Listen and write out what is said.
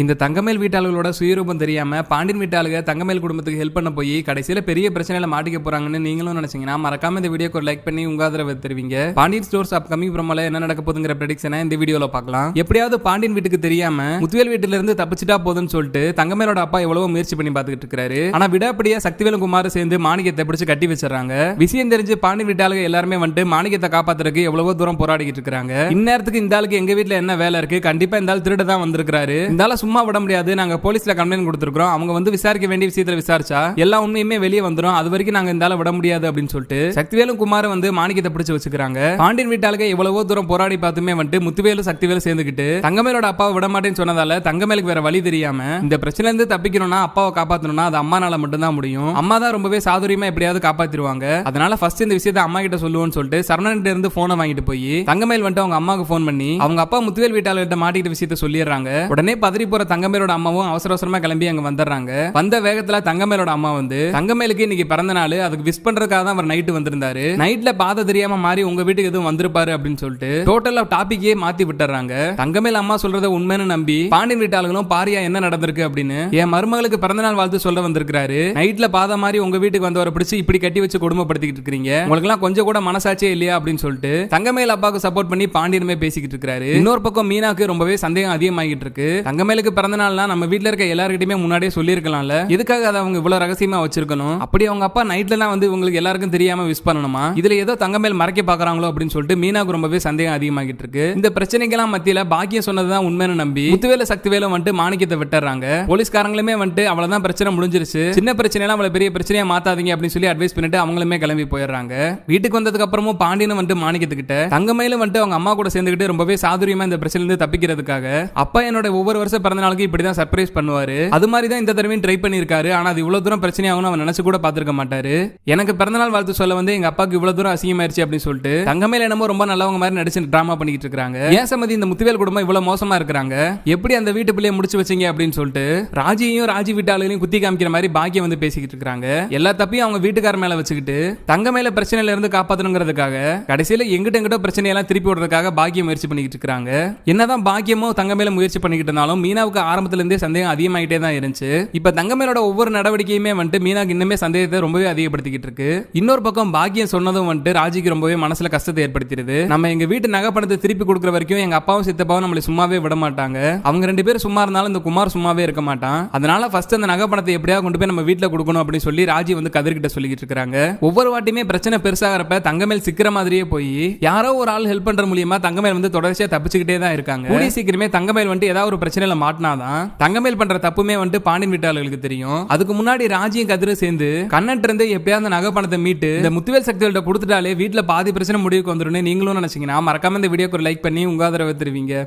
இந்த தங்கமேல் வீட்டாளர்களோட சுயரூபம் தெரியாம பாண்டியன் வீட்டாளுங்க தங்கமேல் குடும்பத்துக்கு ஹெல்ப் பண்ண போய் கடைசியில பெரிய பிரச்சனையில மாட்டிக்க போறாங்கன்னு நீங்களும் நினைச்சீங்கன்னா மறக்காம இந்த வீடியோக்கு ஒரு லைக் பண்ணி உங்க ஆதரவை தெரிவிங்க. பாண்டியன் ஸ்டோர்ஸ் அப்கமிங் ப்ரோமோல என்ன நடக்க போகுதுங்கிற ப்ரெடிக்ஷனை இந்த வீடியோல பார்க்கலாம். எப்படியாவது பாண்டியன் வீட்டுக்கு தெரியாம முத்துவேல் வீட்டுல இருந்து தப்பிச்சிட்டா போதுன்னு சொல்லிட்டு தங்கமேலோட அப்பா எவ்வளவு முயற்சி பண்ணி பார்த்துட்டு இருக்காரு. ஆனா விடாப்படியா சக்திவேலும் குமார் சேர்ந்து மாணிக்கத்தை பிடிச்சு கட்டி வச்சிடறாங்க. விஷயம் தெரிஞ்சு பாண்டியன் வீட்டாளுங்க எல்லாருமே வந்துட்டு மாணிக்கத்தை காப்பாத்துறதுக்கு எவ்வளவோ தூரம் போராடிக்கிட்டு இருக்காங்க. இந்நேரத்துக்கு இந்த ஆளுக்கு எங்க வீட்டுல என்ன வேலை இருக்கு, கண்டிப்பா இந்த ஆள் திருட தான் வந்திருக்காரு, இந்த ஆளை சும்மா விட முடியாது, நாங்க போலீஸ்ல கம்ப்ளைண்ட் கொடுத்திருக்கோம், அவங்க வந்து விசாரிக்க வேண்டிய விஷயத்துல விசாரிச்சா எல்லா உண்மையுமே வெளியே வந்துரும், அது வரைக்கும் நாங்க இந்த ஆளை விட முடியாது அப்படின்னு சொல்லிட்டு சக்திவேலும் குமார் வந்து மாணிக்கத்தை பிடிச்சு வச்சுக்கிறாங்க. பாண்டியன் வீட்டாளுக்கு எவ்வளவோ தூரம் போராடி பார்த்துமே வந்துட்டு முத்துவேலு சக்திவேலு சேர்ந்துக்கிட்டு தங்கமேலோட அப்பாவை விட மாட்டேன்னு சொன்னதால தங்கமேலுக்கு வேற வழி தெரியாம இந்த பிரச்சனை இருந்து தப்பிக்கணும்னா அப்பாவை காப்பாத்தணும்னா அது அம்மானால மட்டும்தான் முடியும், அம்மா தான் ரொம்பவே சாதுரியமா எப்படியாவது காப்பாத்திடுவாங்க, அதனால ஃபர்ஸ்ட் இந்த விஷயத்தை அம்மா கிட்ட சொல்லுவோம்னு சொல்லிட்டு சரவணன் இருந்து போனை வாங்கிட்டு போய் தங்கமேல் வந்துட்டு அவங்க அம்மாவுக்கு போன் பண்ணி அவங்க அப்பா முத்துவேல் வீட்டாளர்கிட்ட மாட்டிக்கிட்ட விஷயத்தை சொல்லிடுறாங்க. உடனே பதறி போற தங்கமேலோட அம்மாவும் அவசர அவசரமா கிளம்பி அங்க வந்துடுறாங்க. வந்த வேகத்துல தங்கமேலோட அம்மா வந்து தங்கமேலுக்கு இன்னைக்கு பிறந்த நாள், அதுக்கு விஷ் பண்றதுக்காக தான் அவர் நைட் வந்திருந்தாரு, நைட்ல பாத தெரியாம மாறி உங்க வீட்டுக்கு எதுவும் வந்திருப்பாரு அப்படின்னு சொல்லிட்டு டோட்டலா டாபிக்கே மாத்தி விட்டுறாங்க. தங்கமேல் அம்மா சொல்றத உண்மைன்னு நம்பி பாண்டியன் வீட்டாளர்களும் பாரியா என்ன நடந்திருக்கு அப்படின்னு என் மருமகளுக்கு பிறந்த நாள் வாழ்த்து சொல்ல வந்திருக்காரு, நைட்ல பாத மாதிரி உங்க வீட்டுக்கு வந்தவரை பிடிச்சு இப்படி கட்டி வச்சு கொடுமைப்படுத்திக்கிட்டு இருக்கீங்க, உங்களுக்கு எல்லாம் கொஞ்சம் கூட மனசாட்சியே இல்லையா அப்படின்னு சொல்லிட்டு தங்கமேல் அப்பாவுக்கு சப்போர்ட் பண்ணி பாண்டியனுமே பேசிக்கிட்டு இருக்காரு. இன்னொரு பக்கம் மீனாக்கு ரொம்பவே சந்தேகம் அதிகமாகிட்டு இருக்கு. தங்கமேலுக்கு பிறந்த நாள்னா நம்ம வீட்டுல இருக்க எல்லாருக்கிட்டையுமே முன்னாடியே சொல்லியிருக்கலாம்ல, எதுக்காக அதை அவங்க இவ்வளவு ரகசியமா வச்சிருக்கணும், அப்படி அவங்க அப்பா நைட்ல வந்து உங்களுக்கு எல்லாருக்கும் தெரியாம விஷ் பண்ணணுமா, இதுல ஏதோ தங்கமேல் மறைக்க பாக்குறாங்களோ அப்படின்னு சொல்லிட்டு மீனாக்கு ரொம்பவே சந்தேகம் அதிகமாகிட்டு இருக்கு. இந்த பிரச்சனைக்கெல்லாம் மத்தியில பாக்கியம் சொன்னதுதான் உண்மைன்னு நம்பி முத்துவேல சக்திவேலும் வந்துட்டு மாணிக்கத்தை விட்டுறாங்க. போலீஸ்காரங்களுமே வந்துட்டு அவ்வளவுதான் பிரச்சனை முடிஞ்சிருச்சு, சின்ன பிரச்சனை எல்லாம் அவ்வளவு பெரிய பிரச்சனையா மாத்தாதீங்க அப்படின்னு சொல்லி அட்வைஸ் பண்ணிட்டு அவங்களுமே கிளம்பி போயிடுறாங்க. வீட்டுக்கு வந்ததுக்கு அப்புறமும் பாண்டியனும் வந்துட்டு மாணிக்கத்துக்கிட்ட தங்கமேலும் வந்துட்டு அவங்க அம்மா கூட சேர்ந்துக்கிட்டு ரொம்பவே சாதுரியமா இந்த பிரச்சனை இருந்து தப்பிக்கிறதுக்காக அப்பா என்னோட ஒவ்வொரு வருஷம் பிறந்த நாளுக்கு இப்படிதான் சர்ப்ரைஸ் பண்ணுவாரு, அது மாதிரி தான் இந்த தடவையும் ட்ரை பண்ணிருக்காரு, ஆனா அது இவ்வளவு தூரம் பிரச்சனையாகும் அவன் நினைச்சு கூட பார்த்திருக்க மாட்டாரு, எனக்கு பிறந்தநாள் வாழ்த்து சொல்ல வந்து எங்க அப்பாவுக்கு இவ்வளவு தூரம் அசிங்கமாயிருச்சு அப்படின்னு சொல்லிட்டு தங்கமேல் என்னமோ ரொம்ப நல்லவங்க மாதிரி நடிச்சு டிராமா பண்ணிட்டு இருக்காங்க. ஏன் சமதி இந்த முத்துவேல் குடும்பம் இவ்வளவு மோசமா இருக்காங்க, எப்படி அந்த வீட்டு பிள்ளைய முடிச்சு வச்சீங்க அப்படின்னு சொல்லிட்டு ராஜியையும் ராஜி வீட்டாளையும் குத்தி காமிக்கிற மாதிரி பாக்கியம் வந்து பேசிக்கிட்டு இருக்காங்க. எல்லா தப்பையும் அவங்க வீட்டுக்கார மேல வச்சுக்கிட்டு தங்கமேல பிரச்சனையில இருந்து காப்பாத்தணுங்கிறதுக்காக கடைசியில எங்கிட்ட பிரச்சனையெல்லாம் திருப்பி விடுறதுக்காக பாக்கியம் முயற்சி பண்ணிக்கிட்டு இருக்காங்க. என்னதான் பாக்கியமோ தங்கமேல முயற்சி பண்ணிக்கிட்டு இருந்தாலும் மீனாவுக்கு ஆரம்பத்துல இருந்தே சந்தேகம் அதிகமாயிட்டே தான் இருந்துச்சு. இப்ப தங்கமேலோட ஒவ்வொரு நடவடிக்கையுமே வந்துட்டு மீனாக்கு இன்னுமே சந்தேகத்தை ரொம்பவே அதிகப்படுத்திக்கிட்டு இருக்கு. இன்னொரு பக்கம் பாக்கியம் சொன்னதும் வந்துட்டு ராஜிக்கு ரொம்பவே மனசுல கஷ்டத்தை ஏற்படுத்திடுது. நம்ம எங்க வீட்டு நகை பணத்தை திருப்பி கொடுக்குற வரைக்கும் எங்க அப்பாவும் சித்தப்பாவும் நம்மளை சும்மாவே விட மாட்டாங்க, அவங்க ரெண்டு பேரும் சும்மா இருந்தாலும் இந்த குமார் சும்மாவே இருக்க மாட்டான், அதனால ஃபர்ஸ்ட் அந்த நகை பணத்தை எப்படியா கொண்டு போய் நம்ம வீட்டுல கொடுக்கணும் அப்படின்னு சொல்லி ராஜி வந்து கதிர்கிட்ட சொல்லிக்கிட்டு இருக்காங்க. ஒவ்வொரு வாட்டியுமே பிரச்சனை பெருசாகிறப்ப தங்கமேல் சிக்கிற மாதிரியே போய் யாரோ ஒரு ஆள் ஹெல்ப் பண்ற மூலியமா தங்கமேல் வந்து தொடர்ச்சியா தப்பிச்சுக்கிட்டே தான் இருக்காங்க. கூடிய சீக்கிரமே தங்கமேல் வந்து ஏதாவது ஒரு பிரச்சனையில மாட்டினாதான் தங்கமேல் பண்ற தப்புமே வந்து பாண்டியன் வீட்டாளர்களுக்கு தெரியும். அதுக்கு முன்னாடி ராஜியும் கதிரும் சேர்ந்து கண்ணட்டு இருந்து எப்படியாவது நகை பணத்தை மீட்டு இந்த முத்துவேல் சக்திகள்கிட்ட கொடுத்துட்டாலே வீட்டுல பாதி பிரச்சனை முடிவுக்கு வந்துடும் நீங்களும் நினைச்சீங்கன்னா மறக்காம இந்த வீடியோக்கு ஒரு லைக் பண்ணி உங்க ஆதரவை தெரிவிங்க.